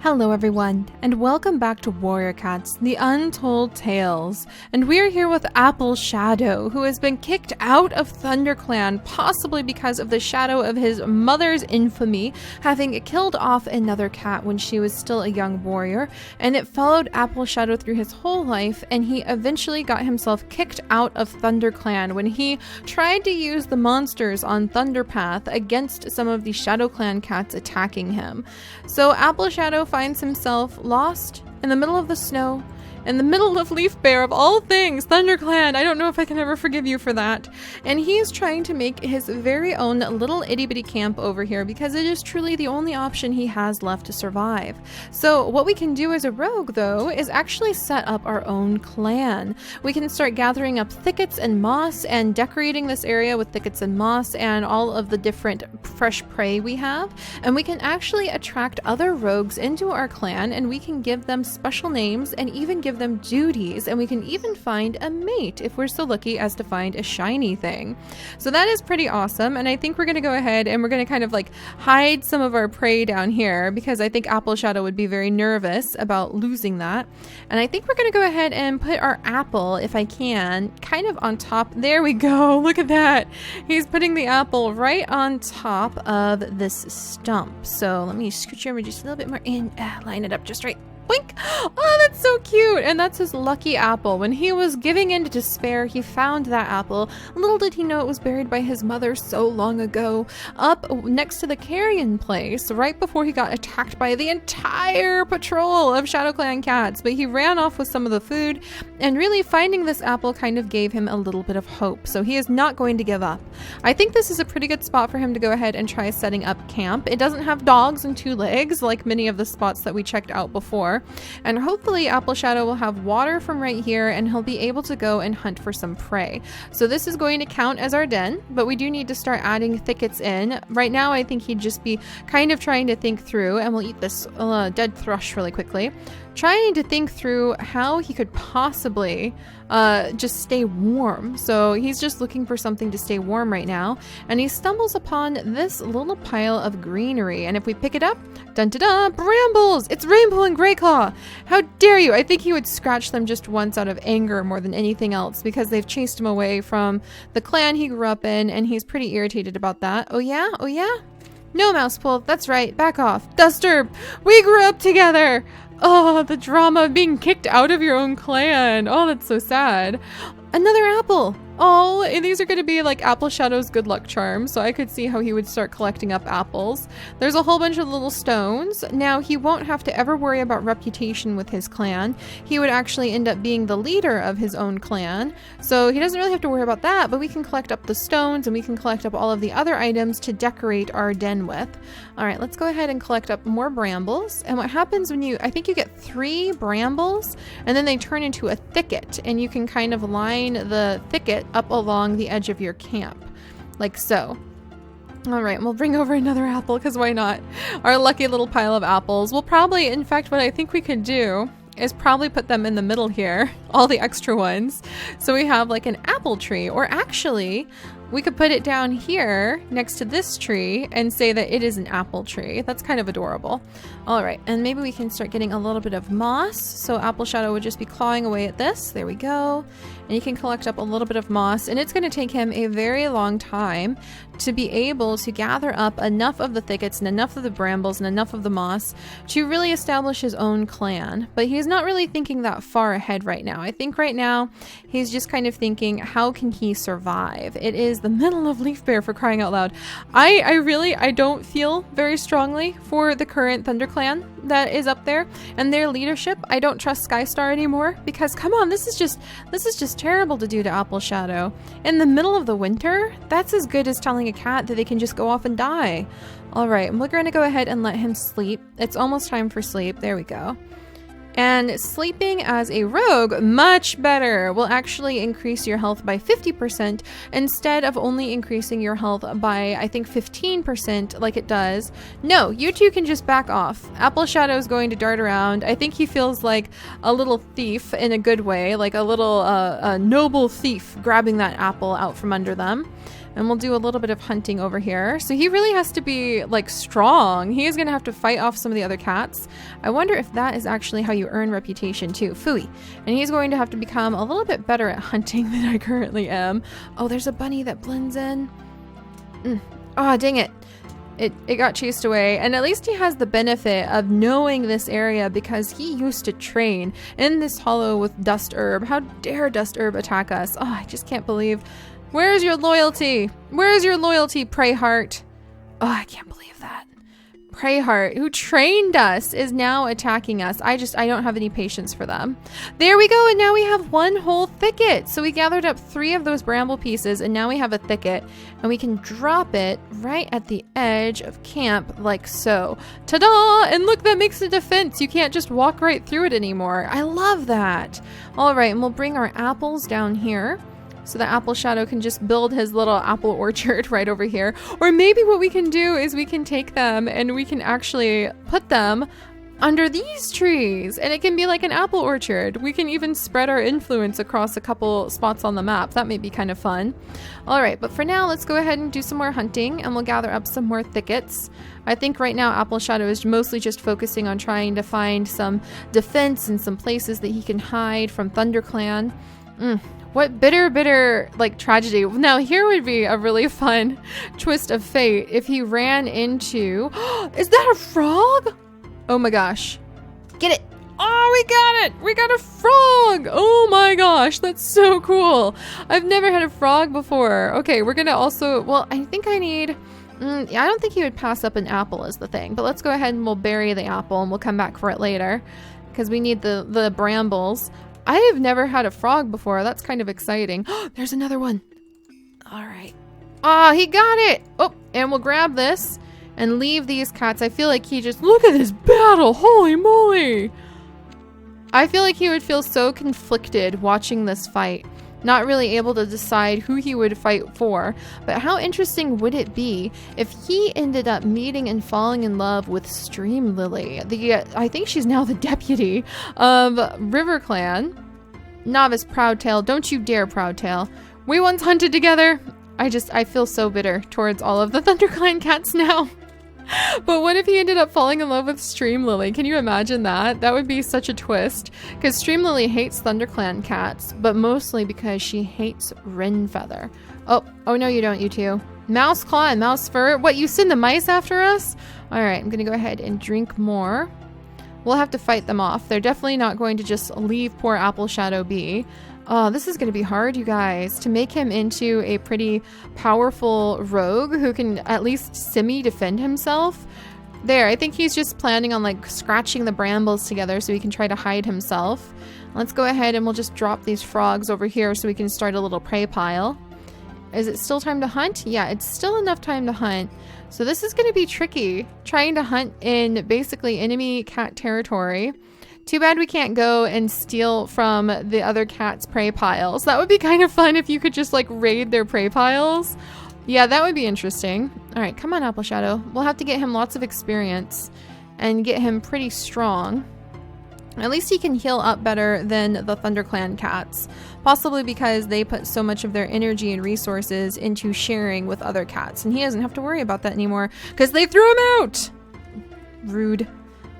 Hello everyone, and welcome back to Warrior Cats, the Untold Tales. And we're here with Appleshadow, who has been kicked out of ThunderClan, possibly because of the shadow of his mother's infamy, having killed off another cat when she was still a young warrior, and it followed Appleshadow through his whole life, and he eventually got himself kicked out of ThunderClan when he tried to use the monsters on Thunderpath against some of the ShadowClan cats attacking him. So Appleshadow finds himself lost in the middle of the snow, in the middle of Leaf Bear of all things, ThunderClan. I don't know if I can ever forgive you for that. And he is trying to make his very own little itty bitty camp over here because it is truly the only option he has left to survive. So what we can do as a rogue, though, is actually set up our own clan. We can start gathering up thickets and moss and decorating this area with thickets and moss and all of the different fresh prey we have. And we can actually attract other rogues into our clan, and we can give them special names and even give them duties, and we can even find a mate if we're so lucky as to find a shiny thing. So that is pretty awesome, and I think we're going to go ahead and we're going to kind of like hide some of our prey down here because I think Appleshadow would be very nervous about losing that. And I think we're going to go ahead and put our apple, if I can, kind of on top. There we go. Look at that. He's putting the apple right on top of this stump. So let me scooch over just a little bit more and line it up just right. Boink. Oh, that's so cute. And that's his lucky apple. When he was giving in to despair, he found that apple. Little did he know it was buried by his mother so long ago, up next to the carrion place, right before he got attacked by the entire patrol of ShadowClan cats. But he ran off with some of the food, and really finding this apple kind of gave him a little bit of hope. So he is not going to give up. I think this is a pretty good spot for him to go ahead and try setting up camp. It doesn't have dogs and two legs like many of the spots that we checked out before. And hopefully Appleshadow will have water from right here, and he'll be able to go and hunt for some prey. So this is going to count as our den, but we do need to start adding thickets in. Right now I think he'd just be kind of trying to think through, and we'll eat this dead thrush really quickly, trying to think through how he could possibly just stay warm. So he's just looking for something to stay warm right now, and he stumbles upon this little pile of greenery, and if we pick it up, dun-da-da, brambles! It's Rainbow and Greyclaw! How dare you! I think he would scratch them just once out of anger more than anything else because they've chased him away from the clan he grew up in, and he's pretty irritated about that. Oh yeah? Oh yeah? No, Mousepool, that's right, back off. Duster, we grew up together! Oh, the drama of being kicked out of your own clan. Oh, that's so sad. Another apple. Oh, and these are going to be like Appleshadow's good luck charms, so I could see how he would start collecting up apples. There's a whole bunch of little stones. Now, he won't have to ever worry about reputation with his clan. He would actually end up being the leader of his own clan, so he doesn't really have to worry about that, but we can collect up the stones, and we can collect up all of the other items to decorate our den with. All right, let's go ahead and collect up more brambles. And what happens when I think you get 3 brambles, and then they turn into a thicket, and you can kind of line the thicket up along the edge of your camp, like so. All right, we'll bring over another apple because why not? Our lucky little pile of apples. We'll probably, in fact, what I think we could do is probably put them in the middle here, all the extra ones, so we have like an apple tree. Or actually, we could put it down here next to this tree and say that it is an apple tree. That's kind of adorable. All right, and maybe we can start getting a little bit of moss. So Appleshadow would just be clawing away at this. There we go. And you can collect up a little bit of moss, and it's going to take him a very long time to be able to gather up enough of the thickets and enough of the brambles and enough of the moss to really establish his own clan. But he's not really thinking that far ahead right now. I think right now he's just kind of thinking, how can he survive? It is the middle of Leaf Bear, for crying out loud. I don't feel very strongly for the current ThunderClan that is up there and their leadership. I don't trust Skystar anymore because, come on, this is just terrible to do to Appleshadow. In the middle of the winter, that's as good as telling a cat that they can just go off and die. All right, we're going to go ahead and let him sleep. It's almost time for sleep. There we go. And sleeping as a rogue, much better, will actually increase your health by 50% instead of only increasing your health by, I think, 15% like it does. No, you two can just back off. Appleshadow is going to dart around. I think he feels like a little thief in a good way, like a little noble thief grabbing that apple out from under them. and we'll do a little bit of hunting over here. So he really has to be like strong. He is going to have to fight off some of the other cats. I wonder if that is actually how you earn reputation too. Phooey. And he's going to have to become a little bit better at hunting than I currently am. Oh, there's a bunny that blends in. Oh, dang it. It got chased away, and at least he has the benefit of knowing this area because he used to train in this hollow with Dust Herb. How dare Dust Herb attack us? Oh, I just can't believe. Where's your loyalty? Where's your loyalty, Preyheart? Oh, I can't believe that. Preyheart, who trained us, is now attacking us. I don't have any patience for them. There we go, and now we have one whole thicket. So we gathered up 3 of those bramble pieces, and now we have a thicket, and we can drop it right at the edge of camp, like so. Ta-da! And look, that makes a defense. You can't just walk right through it anymore. I love that. All right, and we'll bring our apples down here, so that Appleshadow can just build his little apple orchard right over here. Or maybe what we can do is we can take them and we can actually put them under these trees, and it can be like an apple orchard. We can even spread our influence across a couple spots on the map. That may be kind of fun. All right, but for now, let's go ahead and do some more hunting, and we'll gather up some more thickets. I think right now Appleshadow is mostly just focusing on trying to find some defense and some places that he can hide from ThunderClan. What bitter, like, tragedy. Now, here would be a really fun twist of fate if he ran into... Is that a frog? Oh my gosh. Get it. Oh, we got it. We got a frog. Oh my gosh, that's so cool. I've never had a frog before. Okay, we're gonna also... Well, I think I need... I don't think he would pass up an apple is the thing. But let's go ahead and we'll bury the apple and we'll come back for it later, because we need the brambles. I have never had a frog before. That's kind of exciting. There's another one. All right. Oh, he got it. Oh, and we'll grab this and leave these cats. I feel like he just... Look at this battle. Holy moly. I feel like he would feel so conflicted watching this fight. Not really able to decide who he would fight for. But how interesting would it be if he ended up meeting and falling in love with Streamlily? I think she's now the deputy of RiverClan. Novice Proudtail, don't you dare, Proudtail. We once hunted together. I feel so bitter towards all of the ThunderClan cats now. But what if he ended up falling in love with Streamlily? Can you imagine that? That would be such a twist. Because Streamlily hates ThunderClan cats, but mostly because she hates Wrenfeather. Oh no you don't, you two. Mouse Claw and Mouse Fur. What, you send the mice after us? Alright, I'm gonna go ahead and drink more. We'll have to fight them off. They're definitely not going to just leave poor Appleshadow be. Oh, this is going to be hard, you guys, to make him into a pretty powerful rogue who can at least semi-defend himself. There, I think he's just planning on like scratching the brambles together so he can try to hide himself. Let's go ahead and we'll just drop these frogs over here so we can start a little prey pile. Is it still time to hunt? Yeah, it's still enough time to hunt. So this is going to be tricky, trying to hunt in basically enemy cat territory. Too bad we can't go and steal from the other cats' prey piles. That would be kind of fun if you could just like raid their prey piles. Yeah, that would be interesting. All right, come on, Appleshadow. We'll have to get him lots of experience and get him pretty strong. At least he can heal up better than the ThunderClan cats. Possibly because they put so much of their energy and resources into sharing with other cats. And he doesn't have to worry about that anymore because they threw him out! Rude.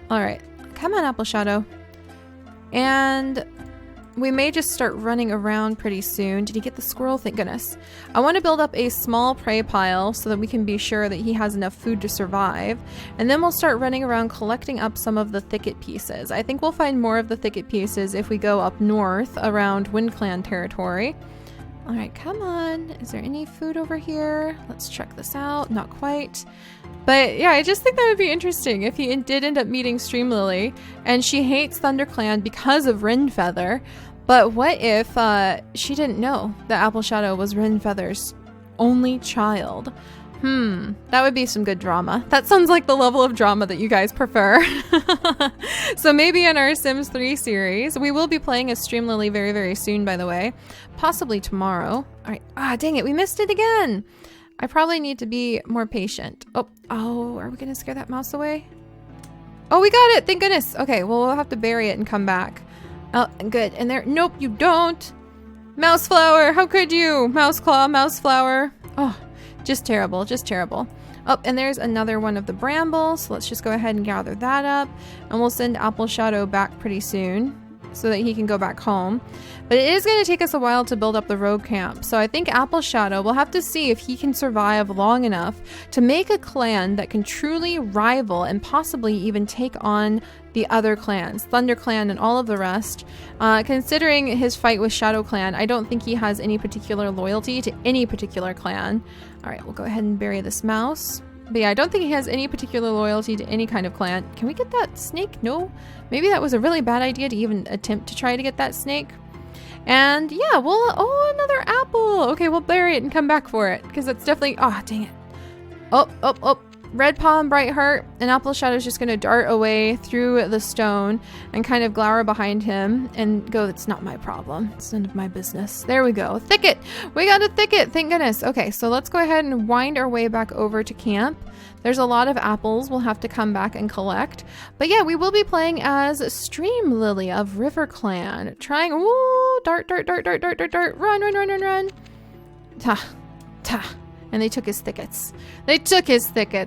All right, come on, Appleshadow. And we may just start running around pretty soon. Did he get the squirrel? Thank goodness. I want to build up a small prey pile so that we can be sure that he has enough food to survive. And then we'll start running around collecting up some of the thicket pieces. I think we'll find more of the thicket pieces if we go up north around WindClan territory. All right, come on. Is there any food over here? Let's check this out. Not quite. But yeah, I just think that would be interesting if he did end up meeting Streamlily and she hates ThunderClan because of Wrenfeather. But what if she didn't know that Appleshadow was Wrenfeather's only child? That would be some good drama. That sounds like the level of drama that you guys prefer. So maybe in our Sims 3 series, we will be playing as Streamlily very, very soon, by the way. Possibly tomorrow. All right. Dang it. We missed it again. I probably need to be more patient. Oh, are we going to scare that mouse away? Oh, we got it. Thank goodness. Okay, well, we'll have to bury it and come back. Oh, good. And there, nope, you don't. Mouse flower, how could you? Mouse claw, mouse flower. Oh, just terrible, just terrible. Oh, and there's another one of the brambles. So let's just go ahead and gather that up. And we'll send Appleshadow back pretty soon so that he can go back home. But it is going to take us a while to build up the rogue camp. So I think Appleshadow, we'll have to see if he can survive long enough to make a clan that can truly rival and possibly even take on the other clans, ThunderClan and all of the rest. Considering his fight with ShadowClan, I don't think he has any particular loyalty to any particular clan. All right, we'll go ahead and bury this mouse. But yeah, I don't think he has any particular loyalty to any kind of clan. Can we get that snake? No. Maybe that was a really bad idea to even attempt to try to get that snake. And yeah, oh, another apple. Okay, we'll bury it and come back for it because it's definitely, oh, dang it. Oh. Red Paw and Bright Heart, and Appleshadow's just gonna dart away through the stone and kind of glower behind him and go, it's not my problem. It's none of my business. There we go. Thicket! We got a thicket, thank goodness. Okay, so let's go ahead and wind our way back over to camp. There's a lot of apples we'll have to come back and collect. But yeah, we will be playing as Stream Lily of RiverClan. Trying, ooh, dart. Run. Ta. And they took his thickets.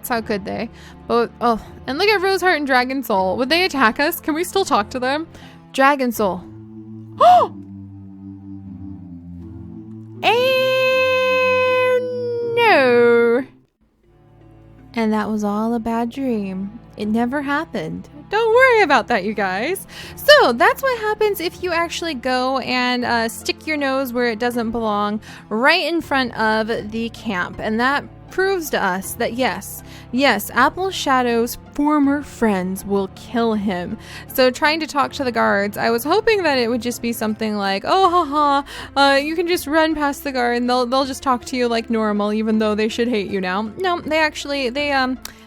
How could they? Oh, and look at Roseheart and Dragon Soul. Would they attack us? Can we still talk to them? Dragon Soul. Oh! And no. And that was all a bad dream. It never happened. Don't worry about that, you guys. So that's what happens if you actually go and stick your nose where it doesn't belong, right in front of the camp. And that proves to us that yes, Appleshadow's former friends will kill him. So trying to talk to the guards, I was hoping that it would just be something like, oh, haha, you can just run past the guard and they'll just talk to you like normal, even though they should hate you now. No,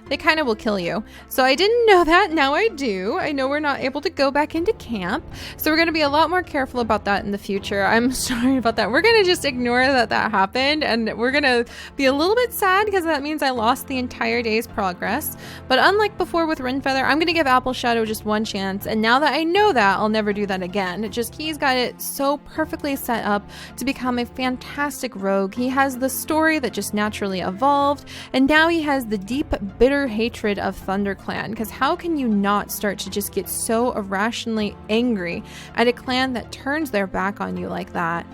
they kind of will kill you. So I didn't know that. Now I do. I know we're not able to go back into camp. So we're going to be a lot more careful about that in the future. I'm sorry about that. We're going to just ignore that happened. And we're going to be a little bit sad because that means I lost the entire day's progress. But unlike before with Windfeather, I'm going to give Appleshadow just one chance. And now that I know that, I'll never do that again. He's got it so perfectly set up to become a fantastic rogue. He has the story that just naturally evolved. And now he has the deep, bitter hatred of ThunderClan, because how can you not start to just get so irrationally angry at a clan that turns their back on you like that?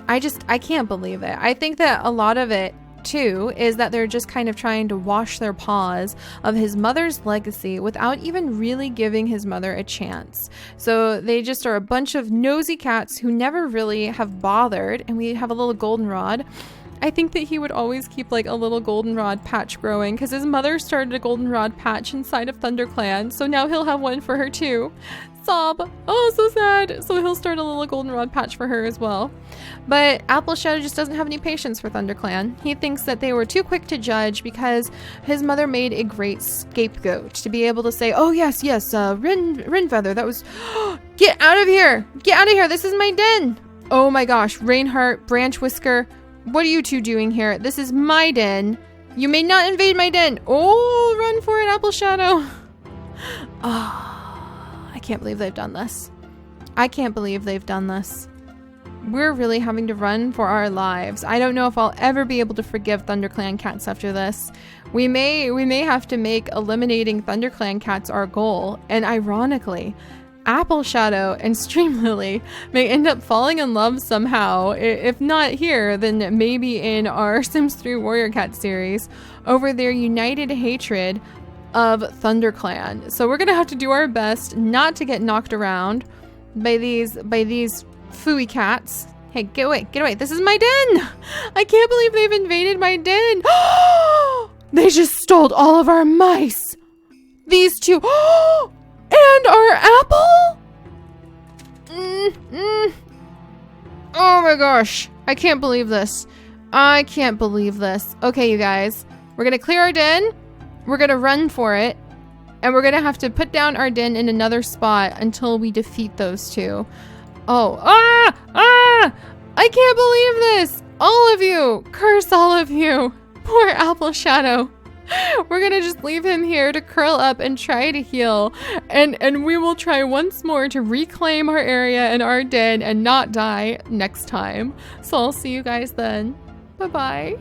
I can't believe it. I think that a lot of it too is that they're just kind of trying to wash their paws of his mother's legacy without even really giving his mother a chance. So they just are a bunch of nosy cats who never really have bothered. And we have a little goldenrod. I think that he would always keep like a little goldenrod patch growing because his mother started a goldenrod patch inside of ThunderClan, so now he'll have one for her too. Sob. Oh, so sad. So he'll start a little goldenrod patch for her as well. But Appleshadow just doesn't have any patience for ThunderClan. He thinks that they were too quick to judge because his mother made a great scapegoat to be able to say, oh yes, Windfeather, that was... Get out of here! Get out of here! This is my den! Oh my gosh, Rainheart, Branch Whisker, what are you two doing here? This is my den. You may not invade my den. Oh, run for it, Appleshadow. Oh, I can't believe they've done this. We're really having to run for our lives. I don't know if I'll ever be able to forgive ThunderClan cats after this. We may have to make eliminating ThunderClan cats our goal. And ironically, Appleshadow and Stream Lily may end up falling in love somehow, if not here, then maybe in our Sims 3 Warrior Cat series, over their united hatred of ThunderClan. So we're gonna have to do our best not to get knocked around by these fooey cats. Hey, get away. This is my den! I can't believe they've invaded my den! They just stole all of our mice! These two... And our apple? Oh my gosh. I can't believe this. Okay, you guys. We're gonna clear our den. We're gonna run for it. And we're gonna have to put down our den in another spot until we defeat those two. Oh. I can't believe this. All of you. Curse all of you. Poor Appleshadow. We're gonna just leave him here to curl up and try to heal, and we will try once more to reclaim our area and our den and not die next time. So I'll see you guys then. Bye bye.